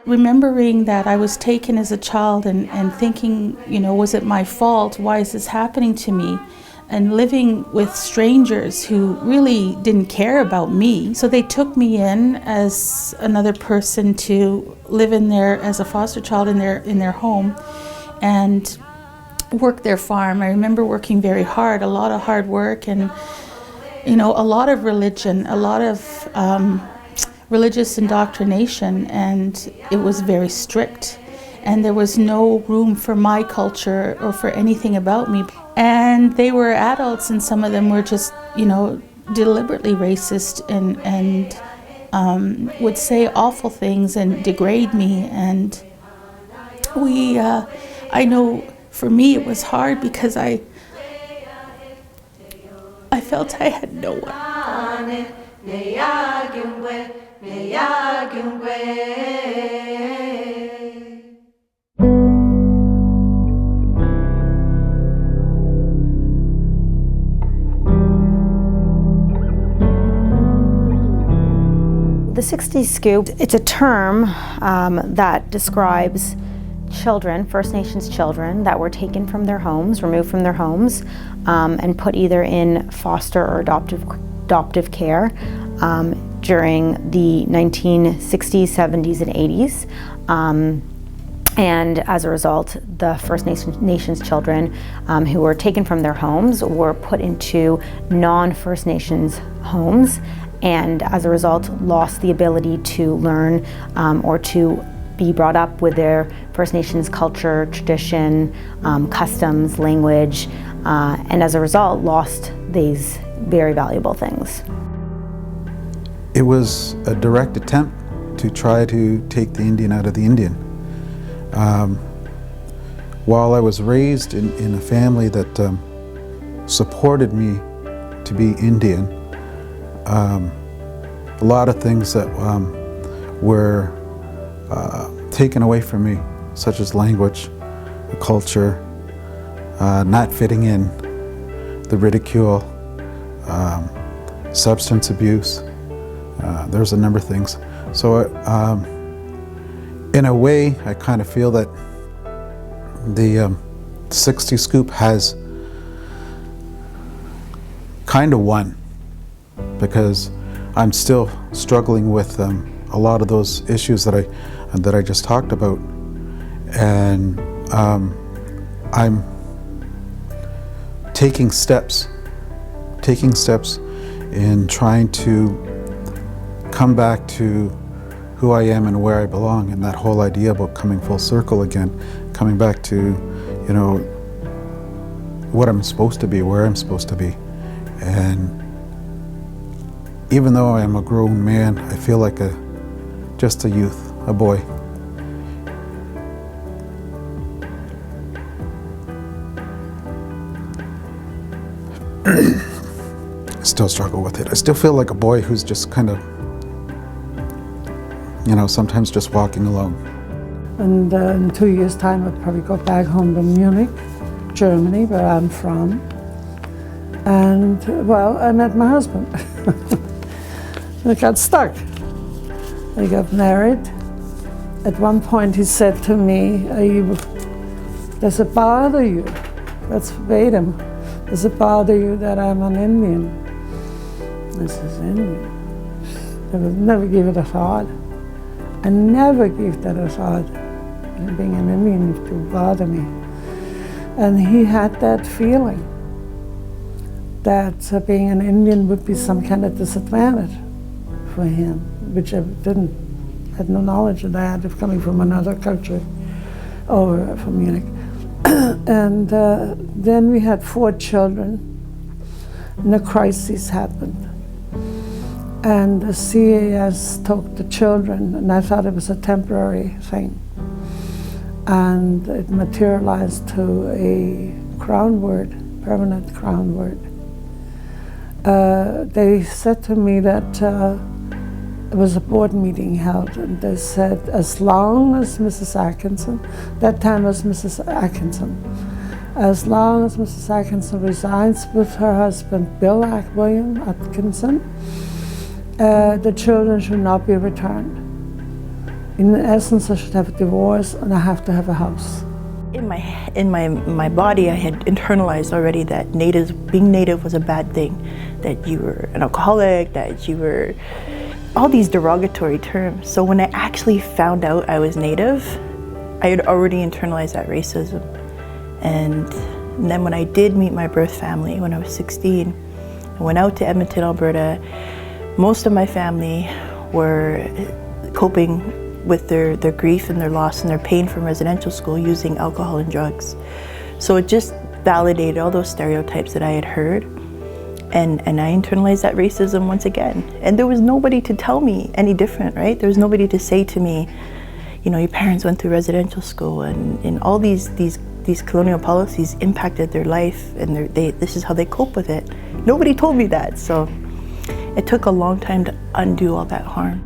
Remembering that I was taken as a child and thinking, was it my fault? Why is this happening to me? And living with strangers who really didn't care about me. So they took me in as another person to live in there as a foster child in their home and work their farm. I remember working very hard, a lot of hard work and, a lot of religion, a lot of religious indoctrination, and it was very strict. And there was no room for my culture or for anything about me. And they were adults, and some of them were just, deliberately racist and would say awful things and degrade me. And I know for me it was hard because I felt I had no one. The 60s scoop, it's a term that describes children, First Nations children, that were taken from their homes, removed from their homes, and put either in foster or adoptive care during the 1960s, 70s, and 80s. And as a result, the First Nations children who were taken from their homes were put into non-First Nations homes, and as a result lost the ability to learn or to be brought up with their First Nations culture, tradition, customs, language, and as a result lost these very valuable things. It was a direct attempt to try to take the Indian out of the Indian. While I was raised in a family that supported me to be Indian, a lot of things that were taken away from me, such as language, the culture, not fitting in, the ridicule, substance abuse. There's a number of things. So in a way, I kind of feel that the 60 Scoop has kind of won, because I'm still struggling with a lot of those issues that I just talked about, and I'm taking steps in trying to come back to who I am and where I belong, and that whole idea about coming full circle again, coming back to, what I'm supposed to be, where I'm supposed to be. And even though I am a grown man, I feel like just a youth, a boy. I still struggle with it. I still feel like a boy who's just kind of, sometimes just walking alone. And in 2 years' time, I'll probably go back home to Munich, Germany, where I'm from. And, I met my husband. I got stuck. I got married. At one point, he said to me, does it bother you? Let's wait him. Does it bother you that I'm an Indian? I says, Indian? I would never give it a thought. I never gave that a thought. Being an Indian to bother me. And he had that feeling that being an Indian would be some kind of disadvantage for him, which I had no knowledge of that, of coming from another country or from Munich. And then we had 4 children, and the crisis happened. And the CAS took the children, and I thought it was a temporary thing. And it materialized to a crown word, permanent crown word. They said to me that there was a board meeting held, and they said, as long as Mrs. Atkinson, that time was Mrs. Atkinson, as long as Mrs. Atkinson resigns with her husband, William Atkinson, the children should not be returned. In essence, I should have a divorce, and I have to have a house. In my body, I had internalized already that being Native was a bad thing, that you were an alcoholic, that you were all these derogatory terms. So when I actually found out I was Native, I had already internalized that racism. And then when I did meet my birth family when I was 16, I went out to Edmonton, Alberta. Most of my family were coping with their grief and their loss and their pain from residential school using alcohol and drugs. So it just validated all those stereotypes that I had heard. And I internalized that racism once again. And there was nobody to tell me any different, right? There was nobody to say to me, you know, your parents went through residential school and all these colonial policies impacted their life, and this is how they cope with it. Nobody told me that, so it took a long time to undo all that harm.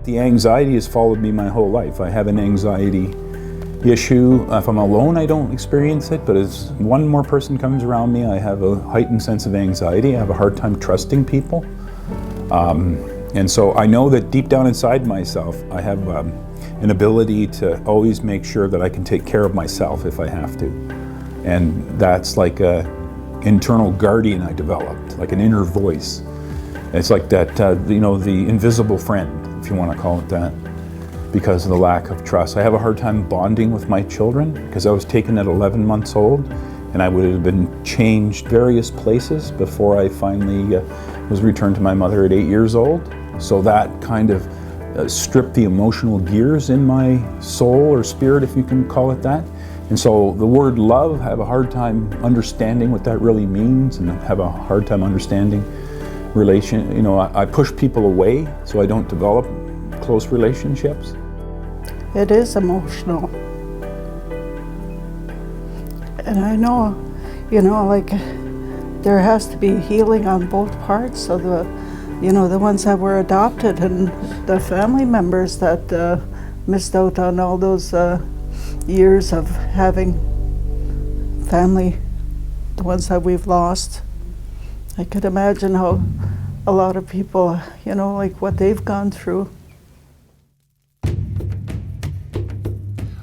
The anxiety has followed me my whole life. I have an anxiety issue. If I'm alone, I don't experience it, but as one more person comes around me, I have a heightened sense of anxiety. I have a hard time trusting people. And so I know that deep down inside myself, I have an ability to always make sure that I can take care of myself if I have to. And that's like an internal guardian I developed, like an inner voice. It's like that, you know, the invisible friend, if you want to call it that, because of the lack of trust. I have a hard time bonding with my children because I was taken at 11 months old, and I would have been changed various places before I finally was returned to my mother at 8 years old. So that kind of stripped the emotional gears in my soul or spirit, if you can call it that. And so the word love, I have a hard time understanding what that really means, and have a hard time understanding relation. You know, I push people away so I don't develop close relationships. It is emotional. And I know, you know, like there has to be healing on both parts. So the, you know, the ones that were adopted and the family members that missed out on all those years of having family, the ones that we've lost. I could imagine how a lot of people, you know, like what they've gone through.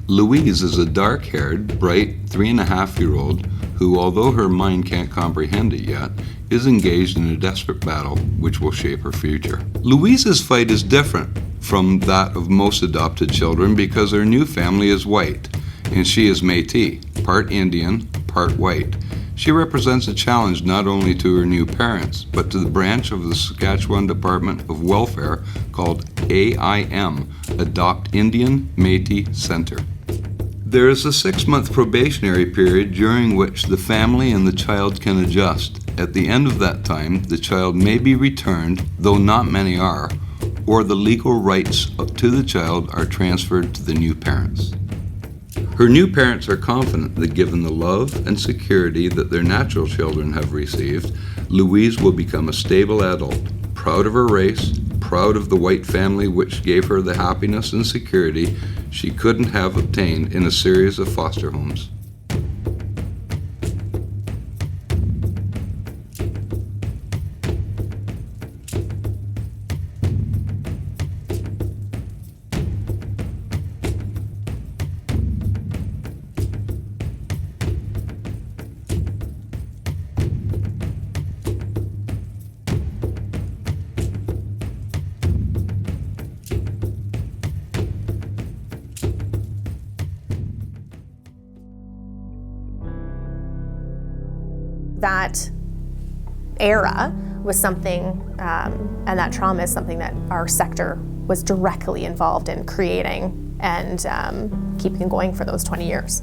Louise is a dark-haired, bright 3.5-year-old who, although her mind can't comprehend it yet, is engaged in a desperate battle which will shape her future. Louise's fight is different from that of most adopted children because her new family is white, and she is Métis, part Indian, part white. She represents a challenge not only to her new parents, but to the branch of the Saskatchewan Department of Welfare called AIM, Adopt Indian Métis Center. There is a 6-month probationary period during which the family and the child can adjust. At the end of that time, the child may be returned, though not many are, or the legal rights to the child are transferred to the new parents. Her new parents are confident that given the love and security that their natural children have received, Louise will become a stable adult, proud of her race, proud of the white family which gave her the happiness and security she couldn't have obtained in a series of foster homes. That era was something, and that trauma is something that our sector was directly involved in creating and keeping going for those 20 years.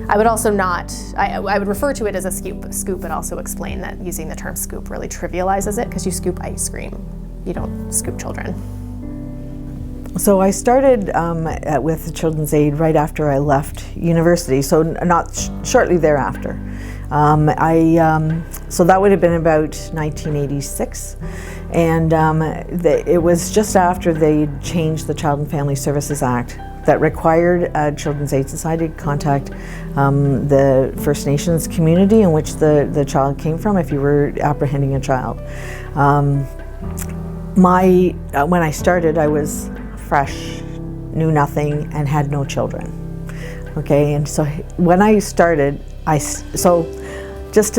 I would also not, I would refer to it as a scoop, but also explain that using the term scoop really trivializes it, because you scoop ice cream, you don't scoop children. So I started with the Children's Aid right after I left university, so not shortly thereafter. So that would have been about 1986, and it was just after they changed the Child and Family Services Act that required Children's Aid Society to contact the First Nations community in which the child came from if you were apprehending a child. When I started, I was fresh, knew nothing, and had no children. Okay, and so when I started, just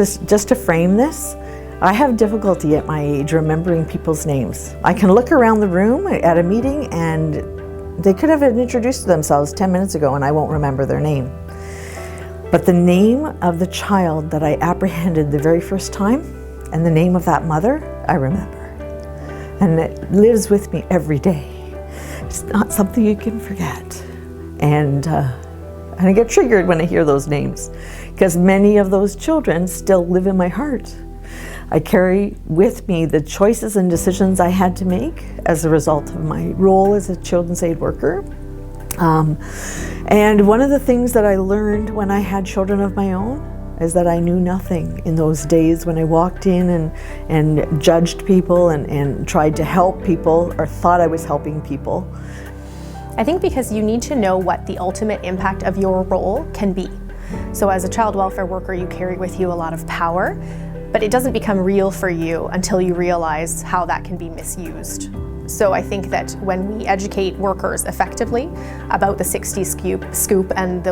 to frame this, I have difficulty at my age remembering people's names. I can look around the room at a meeting and they could have introduced themselves 10 minutes ago and I won't remember their name. But the name of the child that I apprehended the very first time and the name of that mother, I remember. And it lives with me every day. It's not something you can forget. And I get triggered when I hear those names, because many of those children still live in my heart. I carry with me the choices and decisions I had to make as a result of my role as a Children's Aid worker. And one of the things that I learned when I had children of my own is that I knew nothing in those days when I walked in and judged people and tried to help people or thought I was helping people. I think because you need to know what the ultimate impact of your role can be. So as a child welfare worker, you carry with you a lot of power, but it doesn't become real for you until you realize how that can be misused. So I think that when we educate workers effectively about the 60s scoop and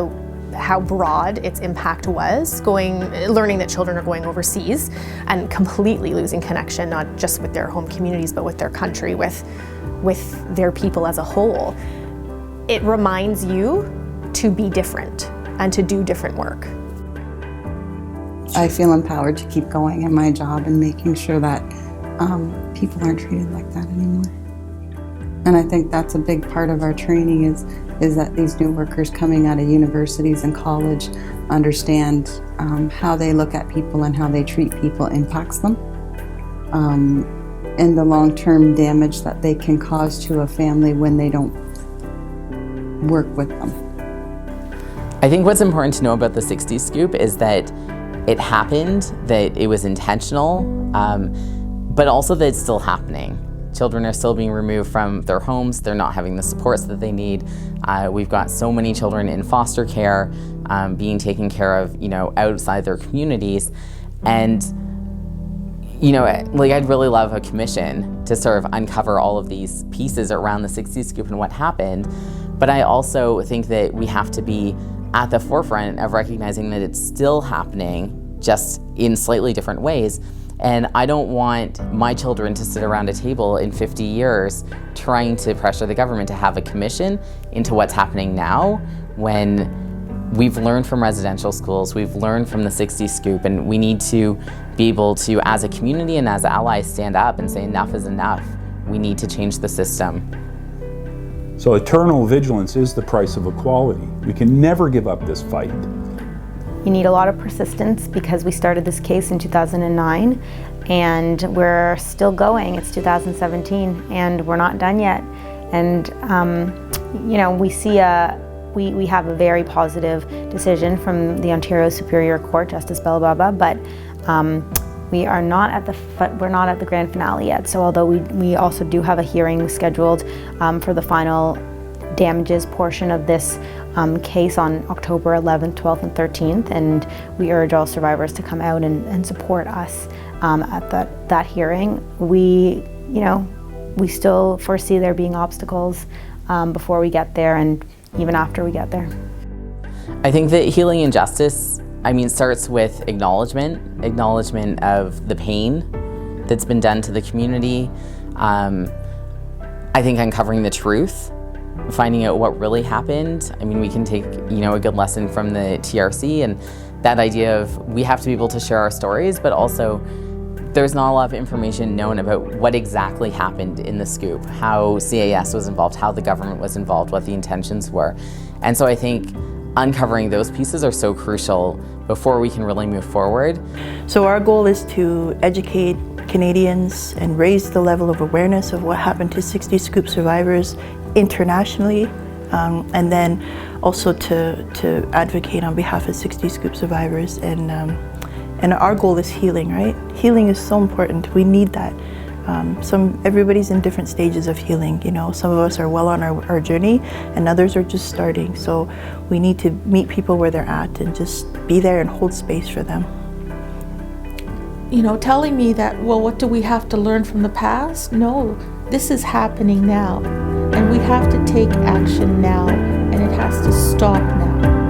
how broad its impact was, learning that children are going overseas and completely losing connection, not just with their home communities, but with their country, with their people as a whole, it reminds you to be different and to do different work. I feel empowered to keep going in my job and making sure that people aren't treated like that anymore. And I think that's a big part of our training is that these new workers coming out of universities and college understand how they look at people and how they treat people impacts them, and the long-term damage that they can cause to a family when they don't work with them. I think what's important to know about the 60s scoop is that it happened, that it was intentional, but also that it's still happening. Children are still being removed from their homes. They're not having the supports that they need. We've got so many children in foster care, being taken care of, outside their communities. And, I'd really love a commission to sort of uncover all of these pieces around the 60s scoop and what happened. But I also think that we have to be at the forefront of recognizing that it's still happening, just in slightly different ways. And I don't want my children to sit around a table in 50 years trying to pressure the government to have a commission into what's happening now, when we've learned from residential schools, we've learned from the 60s scoop, and we need to be able to, as a community and as allies, stand up and say enough is enough. We need to change the system. So eternal vigilance is the price of equality. We can never give up this fight. You need a lot of persistence, because we started this case in 2009 and we're still going. It's 2017 and we're not done yet. And we have a very positive decision from the Ontario Superior Court, Justice Belababa, but we're not at the grand finale yet. So although we also do have a hearing scheduled for the final damages portion of this case on October 11th, 12th, and 13th, and we urge all survivors to come out and support us at that hearing. We still foresee there being obstacles before we get there, and even after we get there. I think that healing injustice, starts with acknowledgement of the pain that's been done to the community. I think uncovering the truth, finding out what really happened. We can take, a good lesson from the TRC and that idea of we have to be able to share our stories, but also there's not a lot of information known about what exactly happened in the scoop, how CAS was involved, how the government was involved, what the intentions were. And so I think uncovering those pieces are so crucial before we can really move forward. So our goal is to educate Canadians and raise the level of awareness of what happened to 60 scoop survivors internationally, and then also to advocate on behalf of 60 scoop survivors. And our goal is healing, right? Healing is so important. We need that. Everybody's in different stages of healing, you know. Some of us are well on our journey and others are just starting. So we need to meet people where they're at and just be there and hold space for them. You know, telling me that, well, what do we have to learn from the past? No, this is happening now. And we have to take action now, and it has to stop now.